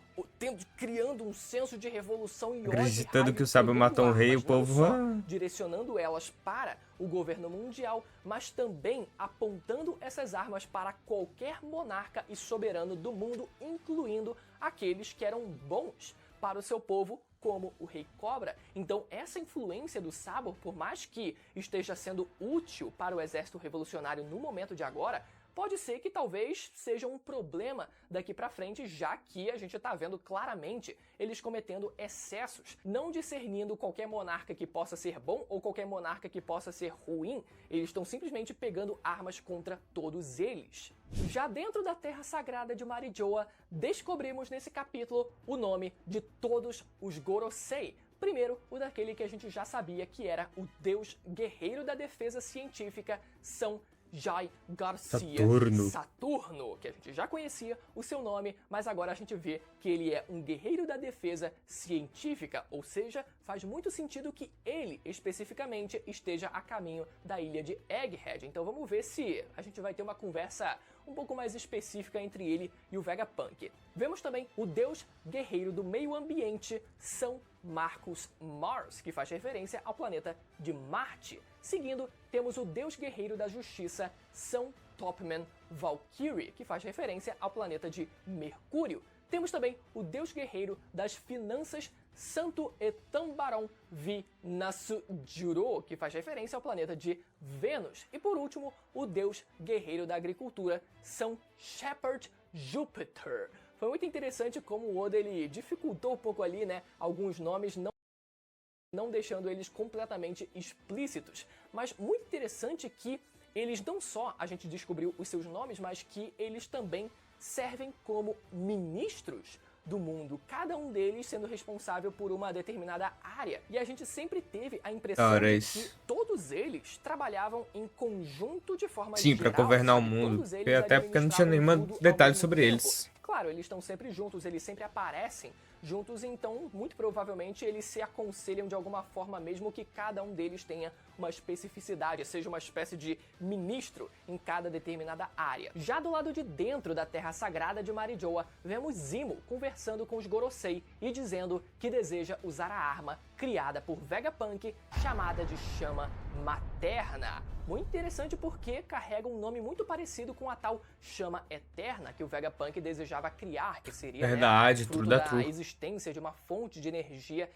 S3: criando um senso de revolução e ódio,
S1: acreditando que o Sabo matou um rei, o povo
S3: direcionando elas para o governo mundial, mas também apontando essas armas para qualquer monarca e soberano do mundo, incluindo aqueles que eram bons para o seu povo, como o Rei Cobra. Então essa influência do Sabo, por mais que esteja sendo útil para o exército revolucionário no momento de agora, pode ser que talvez seja um problema daqui pra frente, já que a gente tá vendo claramente eles cometendo excessos, não discernindo qualquer monarca que possa ser bom ou qualquer monarca que possa ser ruim, eles estão simplesmente pegando armas contra todos eles. Já dentro da Terra Sagrada de Marijoa, descobrimos nesse capítulo o nome de todos os Gorosei. Primeiro, o daquele que a gente já sabia que era o deus guerreiro da defesa científica, São Jai Garcia Saturno, que a gente já conhecia o seu nome, mas agora a gente vê que ele é um guerreiro da defesa científica, ou seja, faz muito sentido que ele, especificamente, esteja a caminho da ilha de Egghead. Então vamos ver se a gente vai ter uma conversa um pouco mais específica entre ele e o Vegapunk. Vemos também o deus guerreiro do meio ambiente, São Marcos Mars, que faz referência ao planeta de Marte. Seguindo, temos o deus guerreiro da justiça, São Topman Valkyrie, que faz referência ao planeta de Mercúrio. Temos também o deus guerreiro das finanças, Santo Etambaron Vi Nasujuro, que faz referência ao planeta de Vênus. E por último, o deus guerreiro da agricultura, São Shepherd Júpiter. Foi muito interessante como o Oda ele dificultou um pouco ali, né, alguns nomes, não deixando eles completamente explícitos. Mas muito interessante que eles não só a gente descobriu os seus nomes, mas que eles também servem como ministros do mundo, cada um deles sendo responsável por uma determinada área. E a gente sempre teve a impressão de que todos eles trabalhavam em conjunto de forma geral.
S1: Sim, para governar o mundo. Até porque não tinha nenhum detalhe sobre eles.
S3: Claro, eles estão sempre juntos, eles sempre aparecem juntos, então muito provavelmente eles se aconselham de alguma forma, mesmo que cada um deles tenha uma especificidade, seja uma espécie de ministro em cada determinada área. Já do lado de dentro da Terra Sagrada de Marijoa, vemos Zimo conversando com os Gorosei e dizendo que deseja usar a arma criada por Vegapunk, chamada de Chama Materna. Muito interessante porque carrega um nome muito parecido com a tal Chama Eterna que o Vegapunk desejava criar, que seria
S1: verdade,
S3: fruto da existência de uma fonte de energia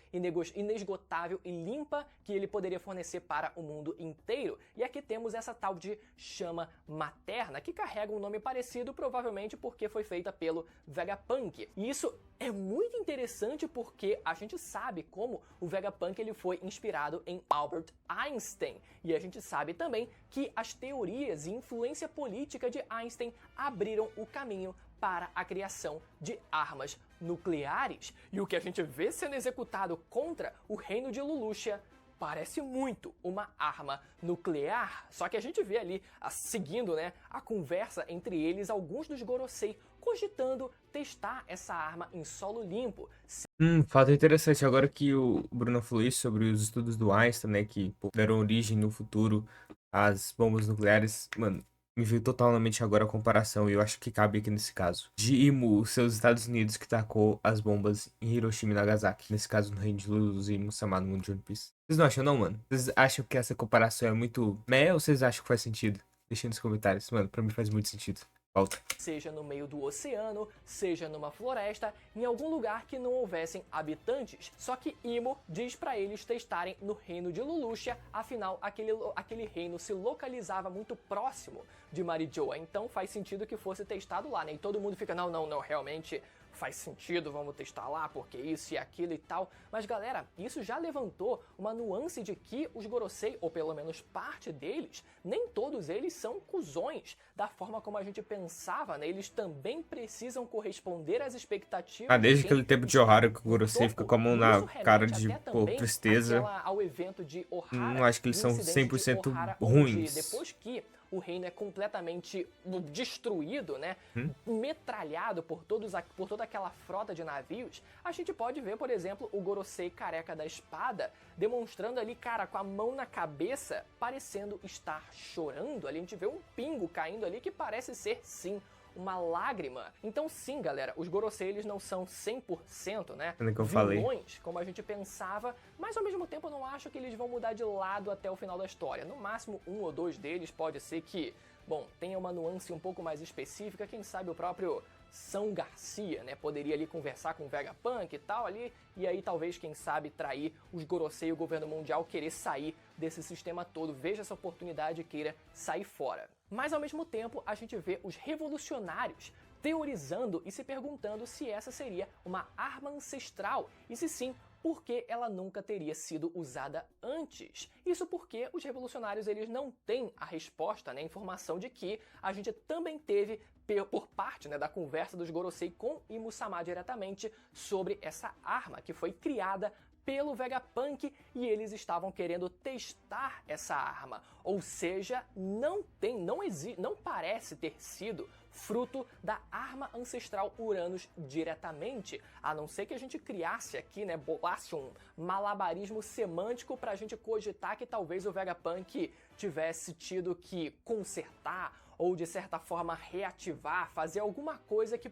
S3: inesgotável e limpa que ele poderia fornecer para o mundo inteiro. E aqui temos essa tal de Chama Materna, que carrega um nome parecido, provavelmente porque foi feita pelo Vegapunk. E isso é muito interessante porque a gente sabe como o Vegapunk ele foi inspirado em Albert Einstein. E a gente sabe também que as teorias e influência política de Einstein abriram o caminho para a criação de armas nucleares. E o que a gente vê sendo executado contra o reino de Lelouch parece muito uma arma nuclear. Só que a gente vê ali, seguindo, né, a conversa entre eles, alguns dos Gorosei cogitando testar essa arma em solo limpo.
S1: Fato interessante, agora que o Bruno falou isso sobre os estudos do Einstein, né, que deram origem no futuro às bombas nucleares, mano, me veio totalmente agora a comparação, e eu acho que cabe aqui nesse caso. De Imo, seus Estados Unidos, que tacou as bombas em Hiroshima e Nagasaki. Nesse caso, no reino de Luz e Musamá, no mundo de One Piece. Vocês não acham não, mano? Vocês acham que essa comparação é muito meh ou vocês acham que faz sentido? Deixa nos comentários. Mano, pra mim faz muito sentido. Volta.
S3: Seja no meio do oceano, seja numa floresta, em algum lugar que não houvessem habitantes. Só que Imo diz pra eles testarem no reino de Lelouch, afinal aquele reino se localizava muito próximo de Marijoa, então faz sentido que fosse testado lá, né? E todo mundo fica, não, realmente faz sentido, vamos testar lá, porque isso e aquilo e tal. Mas galera, isso já levantou uma nuance de que os Gorosei, ou pelo menos parte deles, nem todos eles são cuzões, da forma como a gente pensava, né? Eles também precisam corresponder às expectativas.
S1: Desde aquele tempo de Ohara que o Gorosei fica com a mão na cara de, pô, tristeza.
S3: Ao evento de Ohara,
S1: não acho que eles são 100% ruins.
S3: Depois que o reino é completamente destruído, né? Metralhado por toda aquela frota de navios, a gente pode ver, por exemplo, o Gorosei careca da espada demonstrando ali, cara, com a mão na cabeça, parecendo estar chorando. Ali a gente vê um pingo caindo ali que parece ser, sim, uma lágrima. Então sim, galera, os Gorosei eles não são 100%, né, vilões, como a gente pensava, mas ao mesmo tempo eu não acho que eles vão mudar de lado até o final da história. No máximo, um ou dois deles pode ser que, bom, tenha uma nuance um pouco mais específica, quem sabe o próprio São Garcia, né, poderia ali conversar com o Vegapunk e tal ali, e aí talvez, quem sabe, trair os Gorosei e o governo mundial querer sair desse sistema todo, veja essa oportunidade e queira sair fora. Mas ao mesmo tempo, a gente vê os revolucionários teorizando e se perguntando se essa seria uma arma ancestral, e se sim, por que ela nunca teria sido usada antes. Isso porque os revolucionários eles não têm a resposta, né, a informação de que a gente também teve por parte, né, da conversa dos Gorosei com Imu-sama diretamente sobre essa arma que foi criada pelo Vegapunk e eles estavam querendo testar essa arma. Ou seja, não parece ter sido fruto da arma ancestral Uranus diretamente, a não ser que a gente criasse aqui, né, bolasse um malabarismo semântico pra gente cogitar que talvez o Vegapunk tivesse tido que consertar ou de certa forma reativar, fazer alguma coisa que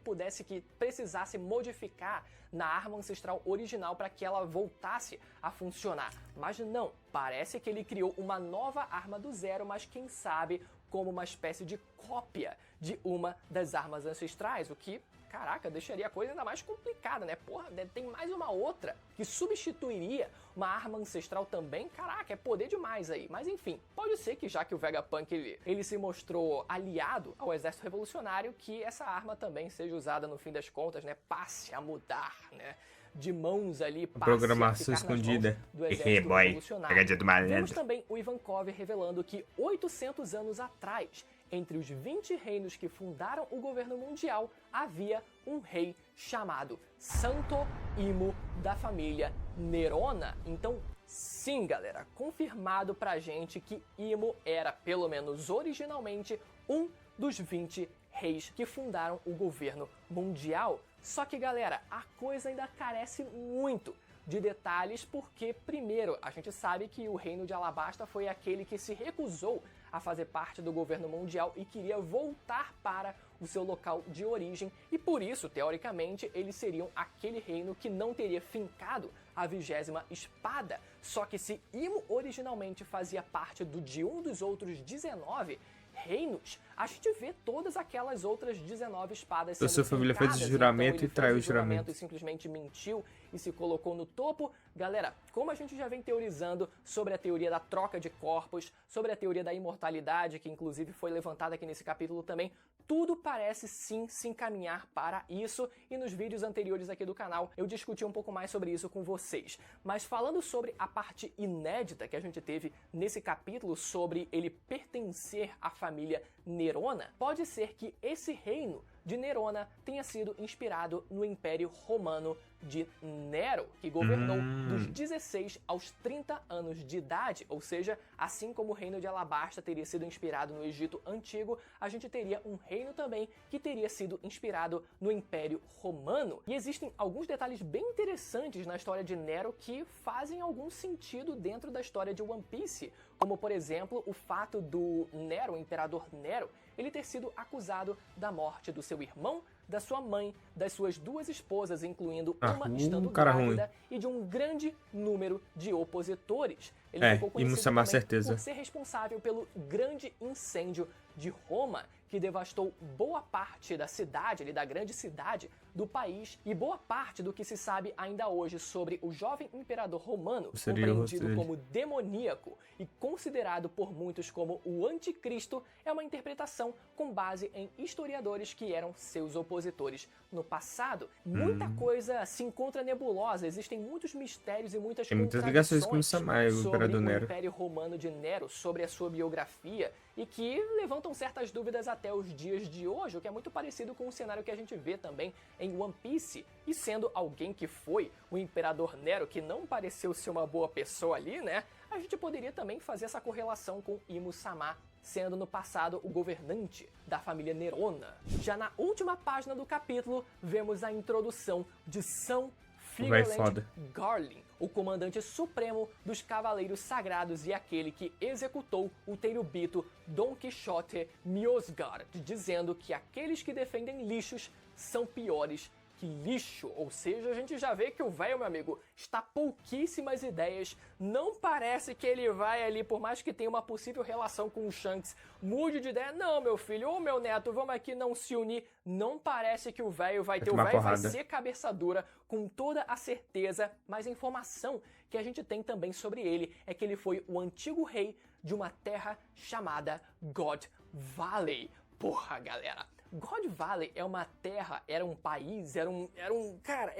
S3: precisasse modificar na arma ancestral original para que ela voltasse a funcionar. Mas não, parece que ele criou uma nova arma do zero, mas quem sabe como uma espécie de cópia de uma das armas ancestrais, o que, caraca, deixaria a coisa ainda mais complicada, né? Porra, tem mais uma outra que substituiria uma arma ancestral também. Caraca, é poder demais aí. Mas enfim, pode ser que já que o Vegapunk ele se mostrou aliado ao exército revolucionário, que essa arma também seja usada no fim das contas, né? Passe a mudar, né? De mãos ali, passe
S1: programação
S3: a ficar
S1: escondida.
S3: Nas mãos do exército revolucionário.
S1: Pegadinha do malandro.
S3: Temos também o Ivankov revelando que 800 anos atrás, entre os 20 reinos que fundaram o governo mundial, havia um rei chamado Santo Imo da família Nerona. Então, sim, galera, confirmado pra gente que Imo era, pelo menos originalmente, um dos 20 reis que fundaram o governo mundial. Só que, galera, a coisa ainda carece muito de detalhes, porque, primeiro, a gente sabe que o reino de Alabasta foi aquele que se recusou a fazer parte do governo mundial e queria voltar para o seu local de origem, e por isso, teoricamente, eles seriam aquele reino que não teria fincado a 20ª espada. Só que se Imo originalmente fazia parte de um dos outros 19 reinos, a gente vê todas aquelas outras 19 espadas sendo
S1: sua família fez o juramento
S3: então,
S1: e traiu o juramento.
S3: E simplesmente mentiu e se colocou no topo. Galera, como a gente já vem teorizando sobre a teoria da troca de corpos, sobre a teoria da imortalidade, que inclusive foi levantada aqui nesse capítulo também, tudo parece sim se encaminhar para isso, e nos vídeos anteriores aqui do canal eu discuti um pouco mais sobre isso com vocês. Mas falando sobre a parte inédita que a gente teve nesse capítulo, sobre ele pertencer à família Nerona, pode ser que esse reino de Nerona tenha sido inspirado no Império Romano de Nero, que governou dos 16 aos 30 anos de idade, ou seja, assim como o reino de Alabasta teria sido inspirado no Egito Antigo, a gente teria um reino também que teria sido inspirado no Império Romano. E existem alguns detalhes bem interessantes na história de Nero que fazem algum sentido dentro da história de One Piece, como por exemplo o fato do Nero, o imperador Nero, ele ter sido acusado da morte do seu irmão, da sua mãe, das suas duas esposas, incluindo uma estando grávida, e de um grande número de opositores. Ele ficou conhecido também por ser responsável pelo grande incêndio de Roma, que devastou boa parte da cidade, ali da grande cidade do país, e boa parte do que se sabe ainda hoje sobre o jovem imperador romano, compreendido como demoníaco e considerado por muitos como o anticristo, é uma interpretação com base em historiadores que eram seus opositores no passado. Muita coisa se encontra nebulosa, existem muitos mistérios e muitas
S1: ligações com o Samai, o
S3: sobre
S1: imperador
S3: o
S1: Nero.
S3: Império Romano de Nero, sobre a sua biografia, e que levantam certas dúvidas até os dias de hoje, o que é muito parecido com o cenário que a gente vê também em One Piece. E sendo alguém que foi o Imperador Nero, que não pareceu ser uma boa pessoa ali, né? A gente poderia também fazer essa correlação com Imu-sama, sendo no passado o governante da família Nerona. Já na última página do capítulo, vemos a introdução de São Figarland Garlin, o comandante supremo dos Cavaleiros Sagrados e aquele que executou o Tenryubito Don Quixote Miosgard, dizendo que aqueles que defendem lixos são piores que lixo. Ou seja, a gente já vê que o velho, meu amigo, está pouquíssimas ideias. Não parece que ele vai ali, por mais que tenha uma possível relação com o Shanks, mude de ideia. Não, meu filho, ou meu neto, vamos aqui não se unir. Não parece que o velho vai ter. O velho vai ser cabeça dura, com toda a certeza. Mas a informação que a gente tem também sobre ele é que ele foi o antigo rei de uma terra chamada God Valley. Porra, galera. God Valley é uma terra, era um país, era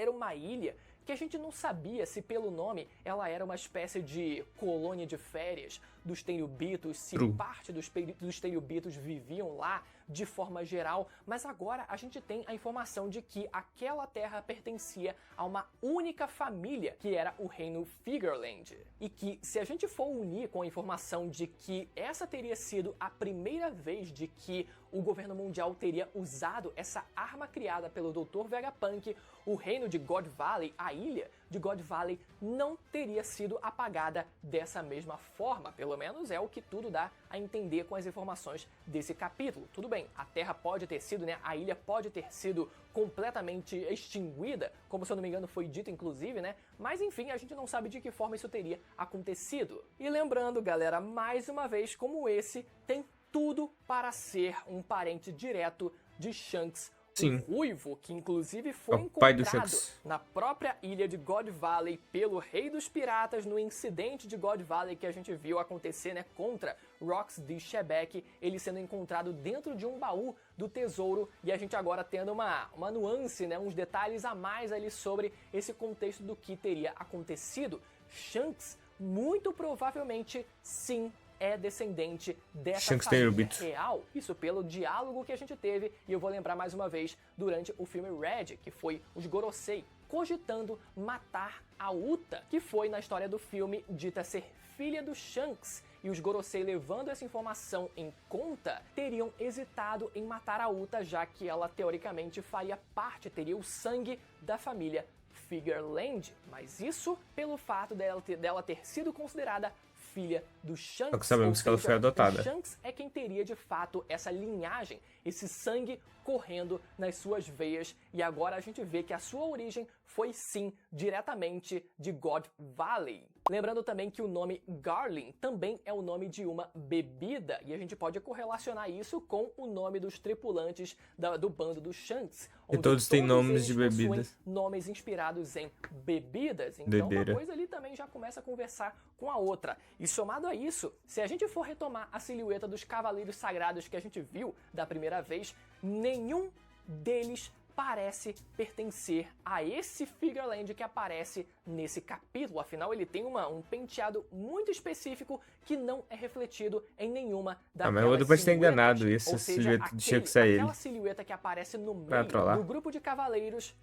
S3: uma ilha que a gente não sabia se pelo nome ela era uma espécie de colônia de férias dos Tenryubitos, se parte dos Tenryubitos viviam lá de forma geral, mas agora a gente tem a informação de que aquela terra pertencia a uma única família, que era o reino Figarland. E que, se a gente for unir com a informação de que essa teria sido a primeira vez de que o governo mundial teria usado essa arma criada pelo Dr. Vegapunk, o reino de God Valley, a ilha de God Valley, não teria sido apagada dessa mesma forma. Pelo menos é o que tudo dá a entender com as informações desse capítulo. Tudo bem, a Terra pode ter sido, né, a ilha pode ter sido completamente extinguida, como se eu não me engano foi dito inclusive, né? Mas enfim, a gente não sabe de que forma isso teria acontecido. E lembrando, galera, mais uma vez, como esse tem tudo para ser um parente direto de Shanks,
S1: Sim.
S3: o Ruivo, que inclusive foi
S1: encontrado
S3: na própria ilha de God Valley pelo Rei dos Piratas no incidente de God Valley que a gente viu acontecer, né, contra Rox de Shebeck, ele sendo encontrado dentro de um baú do tesouro, e a gente agora tendo uma nuance, né, uns detalhes a mais ali sobre esse contexto do que teria acontecido. Shanks, muito provavelmente, sim, é descendente dessa família real. Isso pelo diálogo que a gente teve, e eu vou lembrar mais uma vez, durante o filme Red, que foi os Gorosei cogitando matar a Uta, que foi na história do filme dita ser filha do Shanks, e os Gorosei, levando essa informação em conta, teriam hesitado em matar a Uta, já que ela teoricamente faria parte, teria o sangue da família Figarland, mas isso pelo fato dela ter sido considerada filha do Shanks.
S1: Só que sabemos que ela foi adotada.
S3: O Shanks é quem teria de fato essa linhagem, esse sangue correndo nas suas veias, e agora a gente vê que a sua origem foi sim diretamente de God Valley. Lembrando também que o nome Garlin também é o nome de uma bebida, e a gente pode correlacionar isso com o nome dos tripulantes do bando do Shanks.
S1: E todos têm nomes de bebidas.
S3: Nomes inspirados em bebidas, então uma coisa ali também já começa a conversar com a outra. E somado a isso, se a gente for retomar a silhueta dos Cavaleiros Sagrados que a gente viu da primeira vez, nenhum deles parece pertencer a esse Figarland que aparece nesse capítulo. Afinal, ele tem um penteado muito específico que não é refletido em nenhuma daquelas
S1: mas o outro pode ter enganado,
S3: isso.
S1: essa silhueta de Shanks é ele.
S3: Aquela silhueta que aparece no meio do grupo de cavaleiros,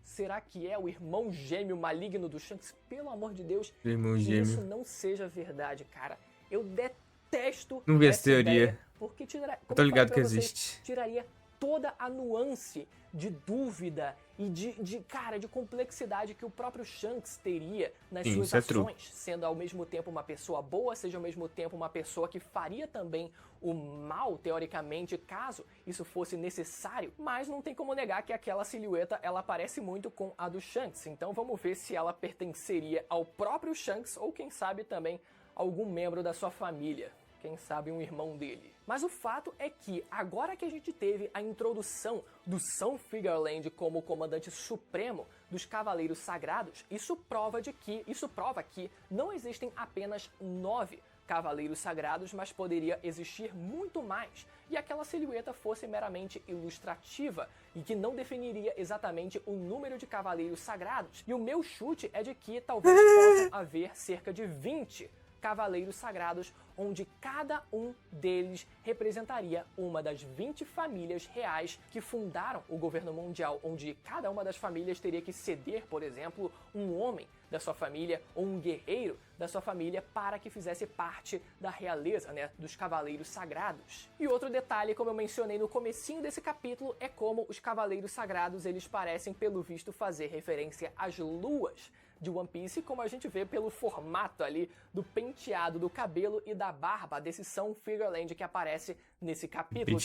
S3: será que é o irmão gêmeo maligno do Shanks? Pelo amor de Deus,
S1: irmão
S3: que isso não seja verdade, cara. Eu detesto
S1: não vi essa teoria.
S3: Ideia, porque
S1: eu tô ligado que existe.
S3: Tiraria toda a nuance de dúvida e de complexidade que o próprio Shanks teria nas suas ações, sendo ao mesmo tempo uma pessoa boa, seja ao mesmo tempo uma pessoa que faria também o mal, teoricamente, caso isso fosse necessário, mas não tem como negar que aquela silhueta, ela parece muito com a do Shanks, então vamos ver se ela pertenceria ao próprio Shanks ou quem sabe também algum membro da sua família, quem sabe um irmão dele. Mas o fato é que, agora que a gente teve a introdução do São Figureland como comandante supremo dos Cavaleiros Sagrados, isso prova que não existem apenas 9 Cavaleiros Sagrados, mas poderia existir muito mais, e aquela silhueta fosse meramente ilustrativa e que não definiria exatamente o número de Cavaleiros Sagrados. E o meu chute é de que talvez possam haver cerca de 20 Cavaleiros Sagrados, onde cada um deles representaria uma das 20 famílias reais que fundaram o governo mundial, onde cada uma das famílias teria que ceder, por exemplo, um homem da sua família ou um guerreiro da sua família para que fizesse parte da realeza, né, dos Cavaleiros Sagrados. E outro detalhe, como eu mencionei no comecinho desse capítulo, é como os Cavaleiros Sagrados, eles parecem, pelo visto, fazer referência às luas de One Piece, como a gente vê pelo formato ali do penteado do cabelo e da barba desse São Figureland que aparece nesse capítulo,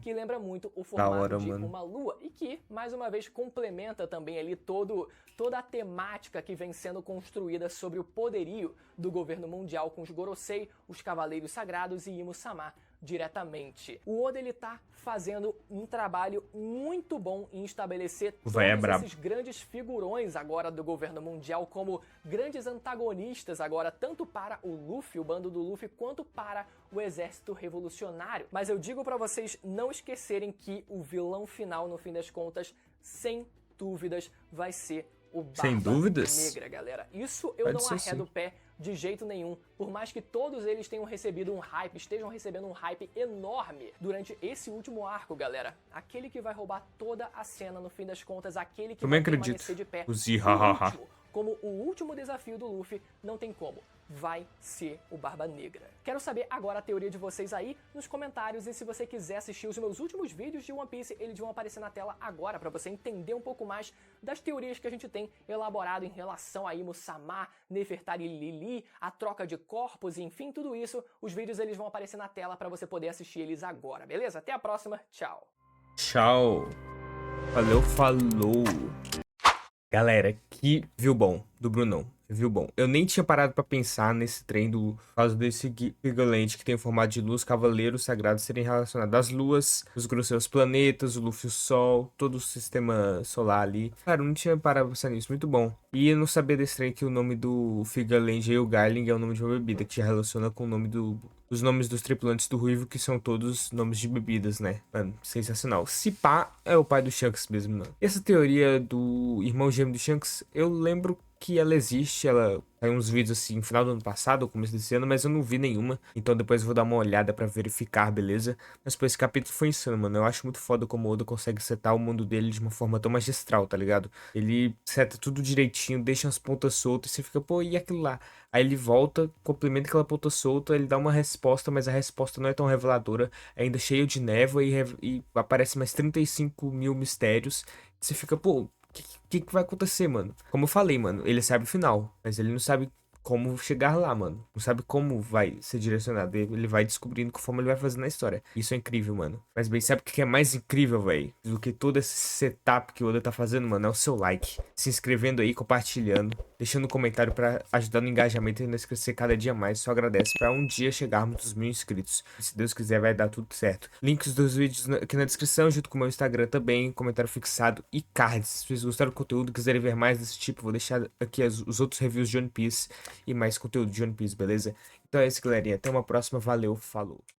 S3: que lembra muito o formato de uma lua, e que, mais uma vez, complementa também ali toda a temática que vem sendo construída sobre o poderio do governo mundial com os Gorosei, os Cavaleiros Sagrados e Imo-sama diretamente. O Oda, ele tá fazendo um trabalho muito bom em estabelecer todos esses grandes figurões agora do governo mundial como grandes antagonistas agora, tanto para o Luffy, o bando do Luffy, quanto para o exército revolucionário. Mas eu digo pra vocês não esquecerem que o vilão final, no fim das contas, sem dúvidas, vai ser o Barba Negra, galera. Isso eu não arredo o pé de jeito nenhum, por mais que todos eles tenham recebido um hype, estejam recebendo um hype enorme durante esse último arco, galera. Aquele que vai roubar toda a cena, no fim das contas, aquele que vai permanecer de pé. Como o último desafio do Luffy, não tem como. Vai ser o Barba Negra. Quero saber agora a teoria de vocês aí nos comentários, e se você quiser assistir os meus últimos vídeos de One Piece, eles vão aparecer na tela agora para você entender um pouco mais das teorias que a gente tem elaborado em relação a Imo-sama, Nefertari Lili, a troca de corpos, enfim, tudo isso. Os vídeos eles vão aparecer na tela para você poder assistir eles agora, beleza? Até a próxima, tchau!
S1: Tchau! Valeu, falou! Galera, que viu bom do Brunão. Viu bom. Eu nem tinha parado pra pensar nesse trem do caso desse Figureland que tem o formato de luz, cavaleiros sagrados serem relacionados às luas, os grossos planetas, o Luffy, o Sol, todo o sistema solar ali. Cara, eu não tinha parado pra pensar nisso. Muito bom. E eu não sabia desse trem que o nome do Figureland e o Garling é o nome de uma bebida, que se relaciona com o nome os nomes dos tripulantes do Ruivo, que são todos nomes de bebidas, né? Mano, sensacional. Se pá, é o pai do Shanks mesmo, mano. E essa teoria do irmão gêmeo do Shanks, eu lembro que ela existe, ela saiu uns vídeos assim no final do ano passado ou começo desse ano, mas eu não vi nenhuma, então depois eu vou dar uma olhada pra verificar, beleza? Mas pô, esse capítulo foi insano, mano. Eu acho muito foda como o Oda consegue setar o mundo dele de uma forma tão magistral, tá ligado? Ele seta tudo direitinho, deixa as pontas soltas e você fica, pô, e aquilo lá? Aí ele volta, complementa aquela ponta solta, ele dá uma resposta, mas a resposta não é tão reveladora, é ainda cheio de névoa e aparece mais 35 mil mistérios. Você fica, pô, que vai acontecer, mano? Como eu falei, mano, ele sabe o final, mas ele não sabe como chegar lá, mano. Não sabe como vai ser direcionado. Ele vai descobrindo conforme ele vai fazendo a história. Isso é incrível, mano. Mas bem, sabe o que é mais incrível, velho? Do que todo esse setup que o Oda tá fazendo, mano? É o seu like. Se inscrevendo aí, compartilhando. Deixando um comentário pra ajudar no engajamento e nos crescer cada dia mais. Só agradece pra um dia chegarmos dos 1000 inscritos. E se Deus quiser, vai dar tudo certo. Links dos vídeos aqui na descrição, junto com o meu Instagram também. Comentário fixado e cards. Se vocês gostaram do conteúdo, quiserem ver mais desse tipo, vou deixar aqui os outros reviews de One Piece e mais conteúdo de One Piece, beleza? Então é isso, galerinha. Até uma próxima. Valeu, falou.